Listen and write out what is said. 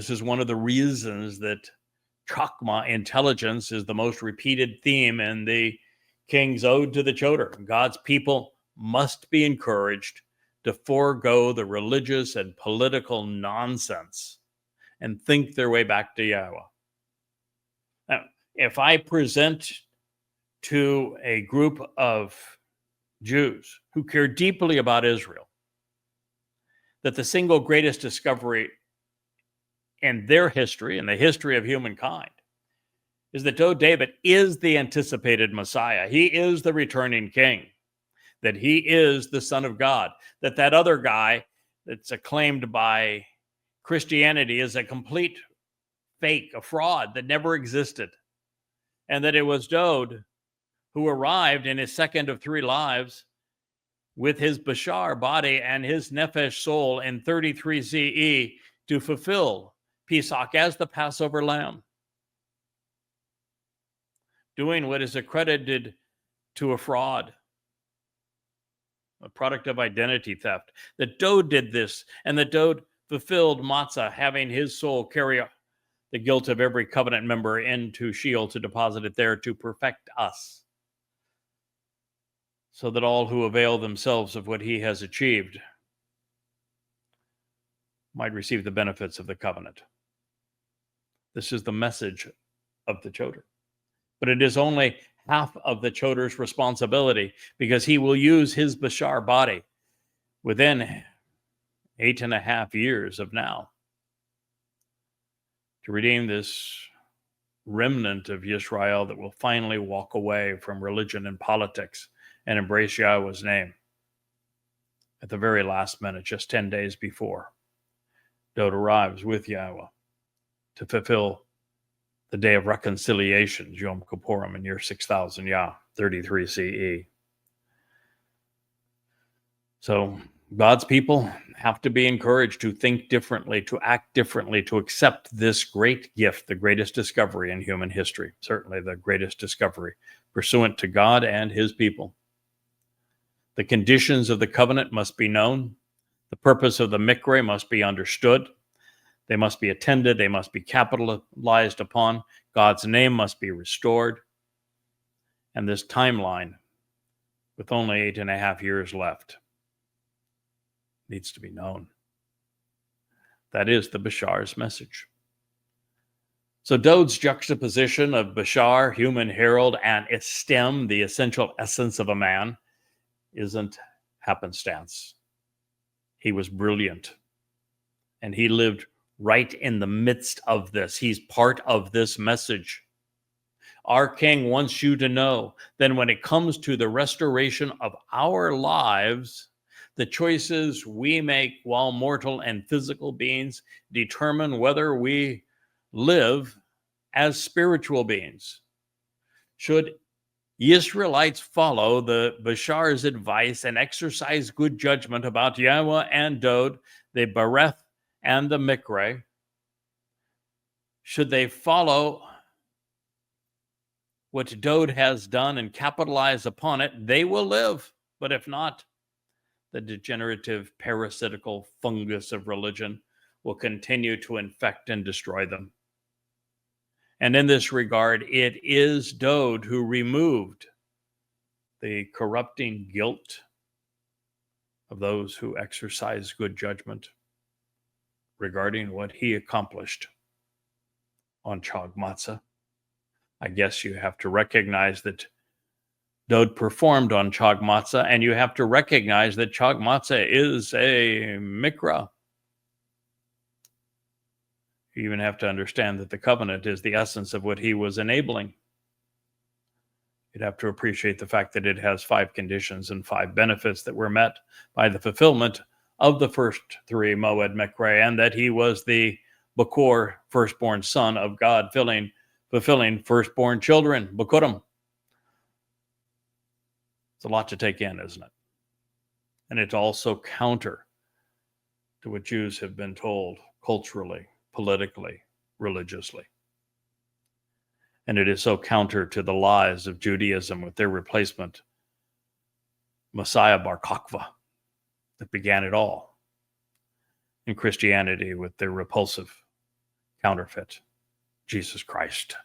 this is one of the reasons that Chakmah intelligence is the most repeated theme in the King's Ode to the Choter. God's people must be encouraged to forego the religious and political nonsense and think their way back to Yahowah. Now, if I present to a group of Jews who care deeply about Israel that the single greatest discovery in their history, in the history of humankind, is that David is the anticipated Messiah. He is the returning king, that he is the Son of God, that other guy that's acclaimed by Christianity is a complete fake, a fraud that never existed, and that it was Dode who arrived in his second of 3 lives with his Bashar body and his Nefesh soul in 33 CE to fulfill Pesach as the Passover lamb, doing what is accredited to a fraud, a product of identity theft. That Dode did this, and that Dode fulfilled matzah, having his soul carry the guilt of every covenant member into Sheol to deposit it there to perfect us, so that all who avail themselves of what he has achieved might receive the benefits of the covenant. This is the message of the Choter. But it is only half of the Choter's responsibility, because he will use his Bashar body within 8.5 years of now to redeem this remnant of Yisrael that will finally walk away from religion and politics and embrace Yahowah's name. At the very last minute, just 10 days before, Dode arrives with Yahowah to fulfill the day of reconciliation, Yom Kippurim, in year 6000 Yah, 33 CE. So God's people have to be encouraged to think differently, to act differently, to accept this great gift, the greatest discovery in human history, certainly the greatest discovery, pursuant to God and his people. The conditions of the covenant must be known. The purpose of the mikre must be understood. They must be attended. They must be capitalized upon. God's name must be restored. And this timeline, with only 8.5 years left, needs to be known. That is the Bashar's message. So Dode's juxtaposition of Bashar, human herald, and estem, the essential essence of a man, isn't happenstance. He was brilliant, and he lived right in the midst of this. He's part of this message. Our King wants you to know that when it comes to the restoration of our lives, the choices we make while mortal and physical beings determine whether we live as spiritual beings. Should Israelites follow the Bashar's advice and exercise good judgment about Yahowah and Dode, the Bereth and the Mikre? Should they follow what Dode has done and capitalize upon it, they will live. But if not, the degenerative parasitical fungus of religion will continue to infect and destroy them. And in this regard, it is Dode who removed the corrupting guilt of those who exercise good judgment regarding what he accomplished on Chag Matzah. I guess you have to recognize that Dode performed on Chag Matzah, and you have to recognize that Chag Matzah is a mikra. You even have to understand that the covenant is the essence of what he was enabling. You'd have to appreciate the fact that it has 5 conditions and 5 benefits that were met by the fulfillment of the first 3 Moed Mikre, and that he was the Bakor, firstborn son of God, fulfilling firstborn children, Bakurim. It's a lot to take in, isn't it? And it's also counter to what Jews have been told culturally, politically, religiously. And it is so counter to the lies of Judaism with their replacement, Messiah Bar Kokhba, that began it all, and Christianity with their repulsive counterfeit Jesus Christ.